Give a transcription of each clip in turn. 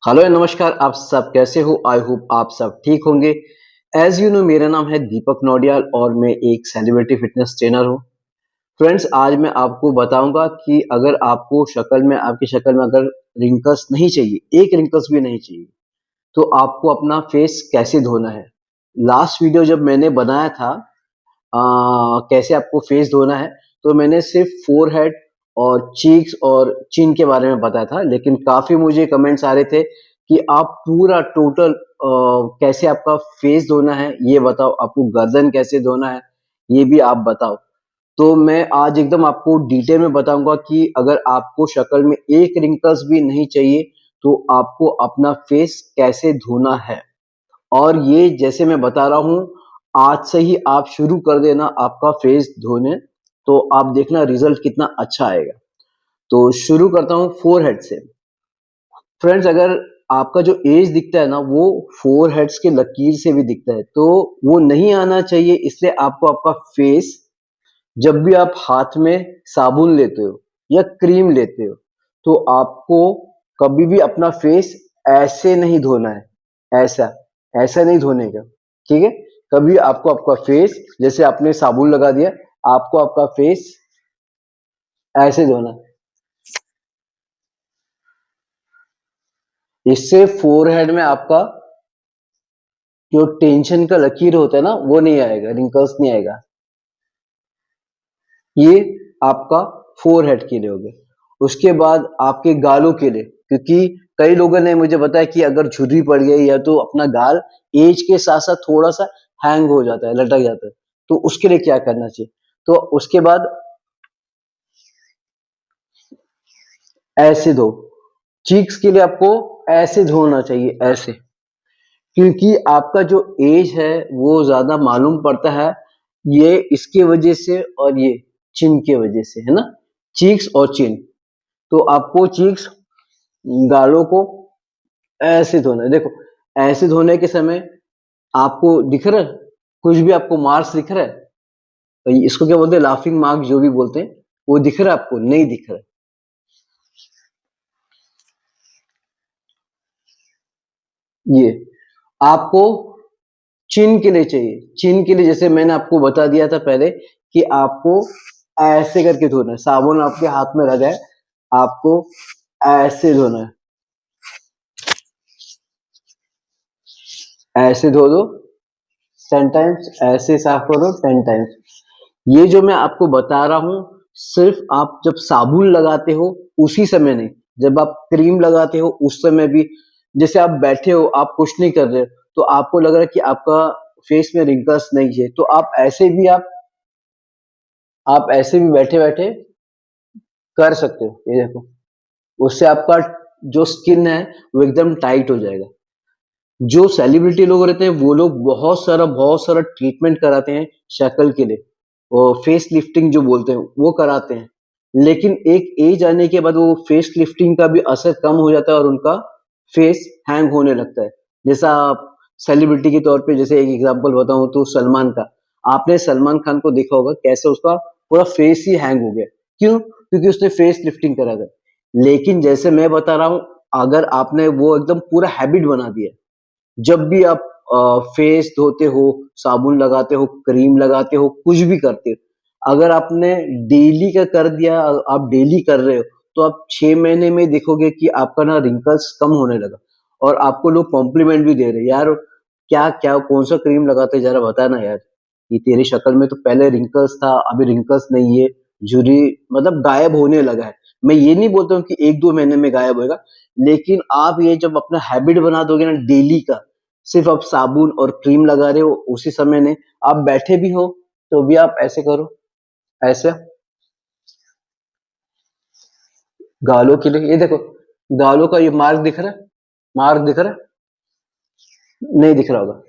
Hello नमस्कार। आप सब कैसे हो? आई होप आप सब ठीक होंगे। एज यू नो, मेरा नाम है दीपक नौडियाल और मैं एक सेलिब्रिटी फिटनेस ट्रेनर हूँ। फ्रेंड्स, आज मैं आपको बताऊंगा कि अगर आपको आपकी शक्ल में अगर रिंकल्स नहीं चाहिए, एक रिंकल्स भी नहीं चाहिए, तो आपको अपना फेस कैसे धोना है। लास्ट वीडियो जब मैंने बनाया था कैसे आपको फेस धोना है, तो मैंने सिर्फ फोरहेड और चीक्स और चिन के बारे में बताया था, लेकिन काफी मुझे कमेंट्स आ रहे थे कि आप पूरा टोटल कैसे आपका फेस धोना है ये बताओ, आपको गर्दन कैसे धोना है ये भी आप बताओ। तो मैं आज एकदम आपको डिटेल में बताऊंगा कि अगर आपको शक्ल में एक रिंकल्स भी नहीं चाहिए तो आपको अपना फेस कैसे धोना है। और ये जैसे मैं बता रहा हूँ, आज से ही आप शुरू कर देना आपका फेस धोने, तो आप देखना रिजल्ट कितना अच्छा आएगा। तो शुरू करता हूँ फोरहेड से। फ्रेंड्स, अगर आपका जो एज दिखता है ना, वो फोरहेड्स के लकीर से भी दिखता है, तो वो नहीं आना चाहिए। इसलिए आपको आपका फेस, जब भी आप हाथ में साबुन लेते हो या क्रीम लेते हो, तो आपको कभी भी अपना फेस ऐसे नहीं धोना है। ऐसा ऐसा नहीं धोने का, ठीक है? कभी आपको आपका फेस, जैसे आपने साबुन लगा दिया, आपको आपका फेस ऐसे धोना है। इससे फोरहेड में आपका जो टेंशन का लकीर होता है ना, वो नहीं आएगा, रिंकल्स नहीं आएगा। ये आपका फोरहेड के लिए हो गया। उसके बाद आपके गालों के लिए, क्योंकि कई लोगों ने मुझे बताया कि अगर झुर्री पड़ गई या तो अपना गाल एज के साथ साथ थोड़ा सा हैंग हो जाता है, लटक जाता है, तो उसके लिए क्या करना चाहिए। तो उसके बाद ऐसे धो। चीक्स के लिए आपको ऐसे धोना चाहिए, ऐसे, क्योंकि आपका जो एज है वो ज्यादा मालूम पड़ता है, ये इसके वजह से और ये चिन के वजह से, है ना? चीक्स और चिन। तो आपको चीक्स, गालों को ऐसे धोना है। देखो, ऐसे धोने के समय आपको दिख रहा है, कुछ भी आपको मार्क्स दिख रहा है? तो इसको क्या बोलते हैं, लाफिंग मार्क जो भी बोलते हैं, वो दिख रहा है आपको? नहीं दिख रहा है। ये आपको चिन के लिए चाहिए। चिन के लिए जैसे मैंने आपको बता दिया था पहले कि आपको ऐसे करके धोना है। साबुन आपके हाथ में लगा है, आपको ऐसे धोना है। ऐसे धो दो 10 टाइम्स, ऐसे साफ करो 10 टाइम्स। ये जो मैं आपको बता रहा हूँ, सिर्फ आप जब साबुन लगाते हो उसी समय नहीं, जब आप क्रीम लगाते हो उस समय भी। जैसे आप बैठे हो, आप कुछ नहीं कर रहे हो, तो आपको लग रहा है कि आपका फेस में रिंकल्स नहीं है, तो आप ऐसे भी बैठे बैठे कर सकते हो। ये देखो, उससे आपका जो स्किन है वो एकदम टाइट हो जाएगा। जो सेलिब्रिटी लोग रहते हैं वो लोग बहुत सारा ट्रीटमेंट कराते हैं शक्ल के लिए, और फेस लिफ्टिंग जो बोलते हैं वो कराते हैं। लेकिन एक एज आने के बाद वो फेस लिफ्टिंग का भी असर कम हो जाता है और उनका फेस हैंग होने लगता है। जैसा आप सेलिब्रिटी के तौर पे, जैसे एक एग्जांपल बताऊं तो सलमान का, आपने सलमान खान को देखा होगा कैसे उसका पूरा फेस ही हैंग हो गया। क्यों? क्योंकि उसने फेस लिफ्टिंग करा था। लेकिन जैसे मैं बता रहा हूं, अगर आपने वो एकदम पूरा हैबिट बना दिया, जब भी आप फेस धोते हो, साबुन लगाते हो, क्रीम लगाते हो, कुछ भी करते हो, अगर आपने डेली का कर दिया, आप डेली कर रहे हो, तो आप 6 महीने में देखोगे कि आपका ना रिंकल्स कम होने लगा। और आपको लोग कॉम्प्लीमेंट भी दे रहे हैं, यार क्या क्या कौन सा क्रीम लगाते जरा बता ना यार, ये तेरी शक्ल में तो पहले रिंकल्स था, अभी रिंकल्स नहीं है, झुर्री मतलब गायब होने लगा है। मैं ये नहीं बोलता हूँ कि 1-2 महीने में गायब होएगा, लेकिन आप ये जब अपना हैबिट बना दोगे ना डेली का, सिर्फ आप साबुन और क्रीम लगा रहे हो उसी समय नहीं, आप बैठे भी हो तो भी आप ऐसे करो, ऐसे। गालों के लिए ये देखो, गालों का ये मार्क दिख रहा है? मार्क दिख रहा है? नहीं दिख रहा होगा।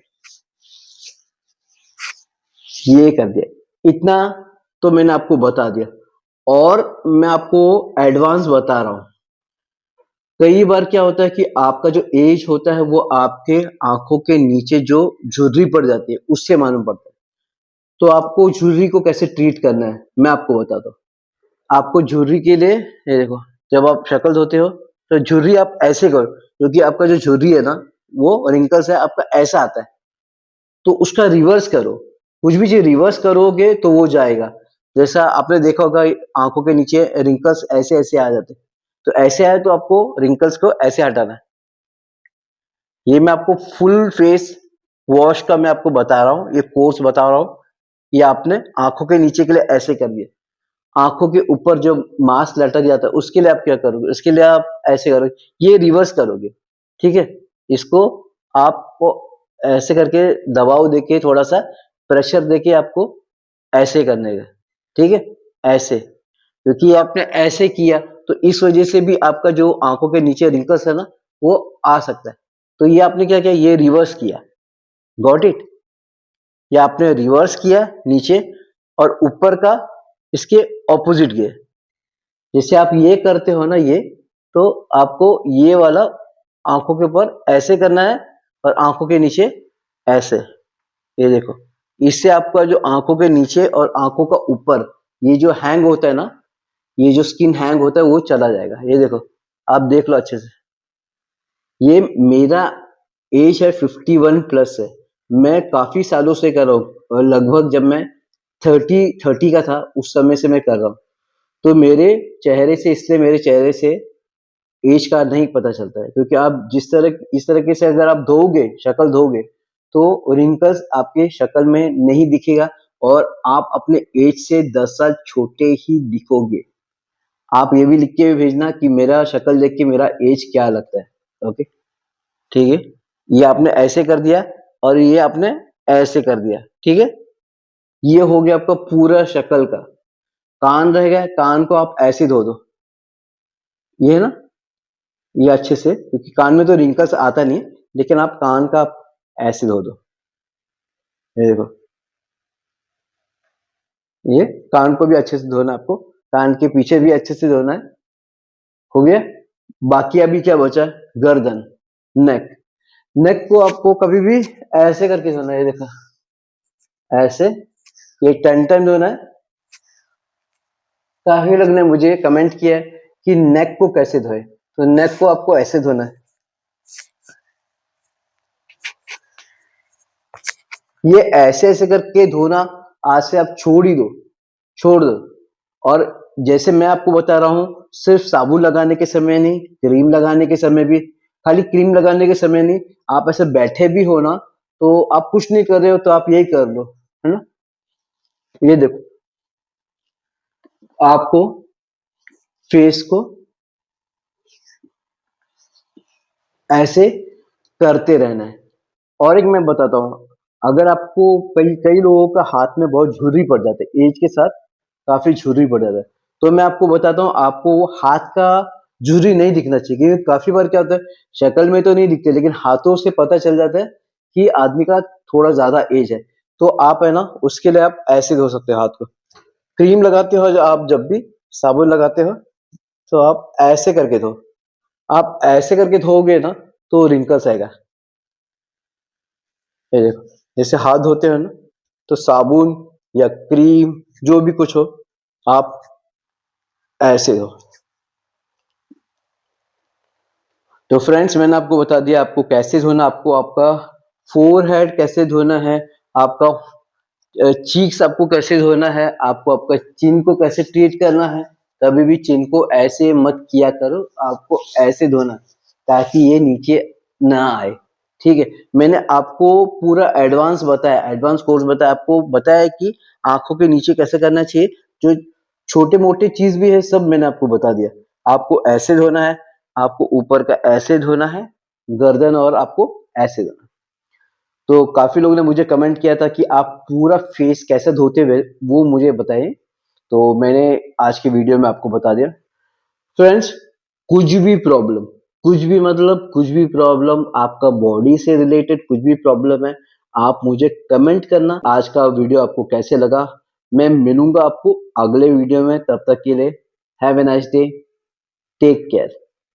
ये कर दिया, इतना तो मैंने आपको बता दिया। और मैं आपको एडवांस बता रहा हूँ। कई बार क्या होता है कि आपका जो एज होता है वो आपके आंखों के नीचे जो झुर्री पड़ जाती है उससे मालूम पड़ता है। तो आपको झुर्री को कैसे ट्रीट करना है मैं आपको बताता हूँ। आपको झुर्री के लिए, ये देखो, जब आप शक्ल धोते हो तो झुर्री आप ऐसे करो, क्योंकि आपका जो झुर्री है ना, वो रिंकल्स है आपका ऐसा आता है, तो उसका रिवर्स करो। कुछ भी चीज रिवर्स करोगे तो वो जाएगा। जैसा आपने देखा होगा आंखों के नीचे रिंकल्स ऐसे ऐसे आ जाते हैं, तो ऐसे आए तो आपको रिंकल्स को ऐसे हटाना है। ये मैं आपको फुल फेस वॉश का मैं आपको बता रहा हूँ, ये कोर्स बता रहा हूँ। ये आपने आंखों के नीचे के लिए ऐसे कर दिए। आंखों के ऊपर जो मास्क लटक जाता है उसके लिए आप क्या करोगे, उसके लिए आप ऐसे करोगे, ये रिवर्स करोगे। ठीक है, इसको आपको ऐसे करके दबाव देके थोड़ा सा प्रेशर देके आपको ऐसे करने का। ठीक है, ऐसे, क्योंकि आपने ऐसे किया तो इस वजह से भी आपका जो आंखों के नीचे रिंकल्स है ना, वो आ सकता है। तो ये आपने क्या किया, ये रिवर्स किया। Got it? ये आपने रिवर्स किया नीचे, और ऊपर का इसके ऑपोजिट गए। जैसे आप ये करते हो ना, ये तो आपको ये वाला आंखों के ऊपर ऐसे करना है और आंखों के नीचे ऐसे। ये देखो, इससे आपका जो आंखों के नीचे और आंखों का ऊपर ये जो हैंग होता है ना, ये जो स्किन हैंग होता है वो चला जाएगा। ये देखो, आप देख लो अच्छे से। ये मेरा एज है 51 प्लस है। मैं काफी सालों से कर रहा हूँ, और लगभग जब मैं 30 का था उस समय से मैं कर रहा हूँ। तो मेरे चेहरे से, इसलिए मेरे चेहरे से एज का नहीं पता चलता है, क्योंकि आप जिस तरह इस तरीके से अगर आप धोओगे, शक्ल धोओगे, तो रिंकल्स आपके शक्ल में नहीं दिखेगा, और आप अपने एज से 10 साल छोटे ही दिखोगे। आप ये भी लिख के भेजना कि मेरा शक्ल देख के मेरा एज क्या लगता है। ओके, ठीक है। ये आपने ऐसे कर दिया और ये आपने ऐसे कर दिया। ठीक है, ये हो गया आपका पूरा शक्ल का। कान रह गया, कान को आप ऐसे धो दो। ये है ना, ये अच्छे से, क्योंकि कान में तो रिंकल्स आता नहीं है, लेकिन आप कान का आप ऐसे धो दो। ये देखो, ये कान को भी अच्छे से धोना है आपको, कान के पीछे भी अच्छे से धोना है। हो गया। बाकी अभी क्या बचा, गर्दन, नेक। नेक को आपको कभी भी ऐसे करके धोना है। ये देखो, ऐसे, ये टन टन धोना है। काफी लोग ने मुझे कमेंट किया है कि नेक को कैसे धोए, तो नेक को आपको ऐसे धोना है। ये ऐसे ऐसे करके धोना, आज से आप छोड़ ही दो, छोड़ दो। और जैसे मैं आपको बता रहा हूँ, सिर्फ साबुन लगाने के समय नहीं, क्रीम लगाने के समय भी, खाली क्रीम लगाने के समय नहीं, आप ऐसे बैठे भी हो ना, तो आप कुछ नहीं कर रहे हो तो आप यही कर लो, है ना। ये देखो, आपको फेस को ऐसे करते रहना है। और एक मैं बताता हूँ, अगर आपको कई कई लोगों का हाथ में बहुत झुर्री पड़ जाते है, एज के साथ काफी झुर्री पड़ जाता है, तो मैं आपको बताता हूँ, आपको वो हाथ का झुर्री नहीं दिखना चाहिए, क्योंकि काफी बार क्या होता है, शक्ल में तो नहीं दिखते, लेकिन हाथों से पता चल जाता है कि आदमी का थोड़ा ज्यादा एज है। तो आप है ना, उसके लिए आप ऐसे धो सकते हो हाथ को। क्रीम लगाते हो आप, जब भी साबुन लगाते हो तो आप ऐसे करके धो। आप ऐसे करके धोओगे ना, तो रिंकल्स आएगा। ये देखो, जैसे हाथ धोते हो ना, तो साबुन या क्रीम जो भी कुछ हो, आप ऐसे धो। तो फ्रेंड्स, मैंने आपको बता दिया आपको कैसे धोना, आपको आपका फोरहेड कैसे धोना है, आपका चीक्स आपको कैसे धोना है, आपको आपका चिन को कैसे ट्रीट करना है। कभी भी चिन को ऐसे मत किया करो, आपको ऐसे धोना, ताकि ये नीचे ना आए। ठीक है, मैंने आपको पूरा एडवांस बताया, एडवांस कोर्स बताया, आपको बताया कि आंखों के नीचे कैसे करना चाहिए। जो छोटे मोटे चीज भी है सब मैंने आपको बता दिया। आपको ऐसे धोना है, आपको ऊपर का ऐसे धोना है, गर्दन और आपको ऐसे धोना है। तो काफी लोगों ने मुझे कमेंट किया था कि आप पूरा फेस कैसे धोते हुए वो मुझे बताएं, तो मैंने आज की वीडियो में आपको बता दिया। फ्रेंड्स, कुछ भी प्रॉब्लम, कुछ भी मतलब कुछ भी प्रॉब्लम, आपका बॉडी से रिलेटेड कुछ भी प्रॉब्लम है, आप मुझे कमेंट करना। आज का वीडियो आपको कैसे लगा, मैं मिलूंगा आपको अगले वीडियो में। तब तक के लिए have a nice day, take care.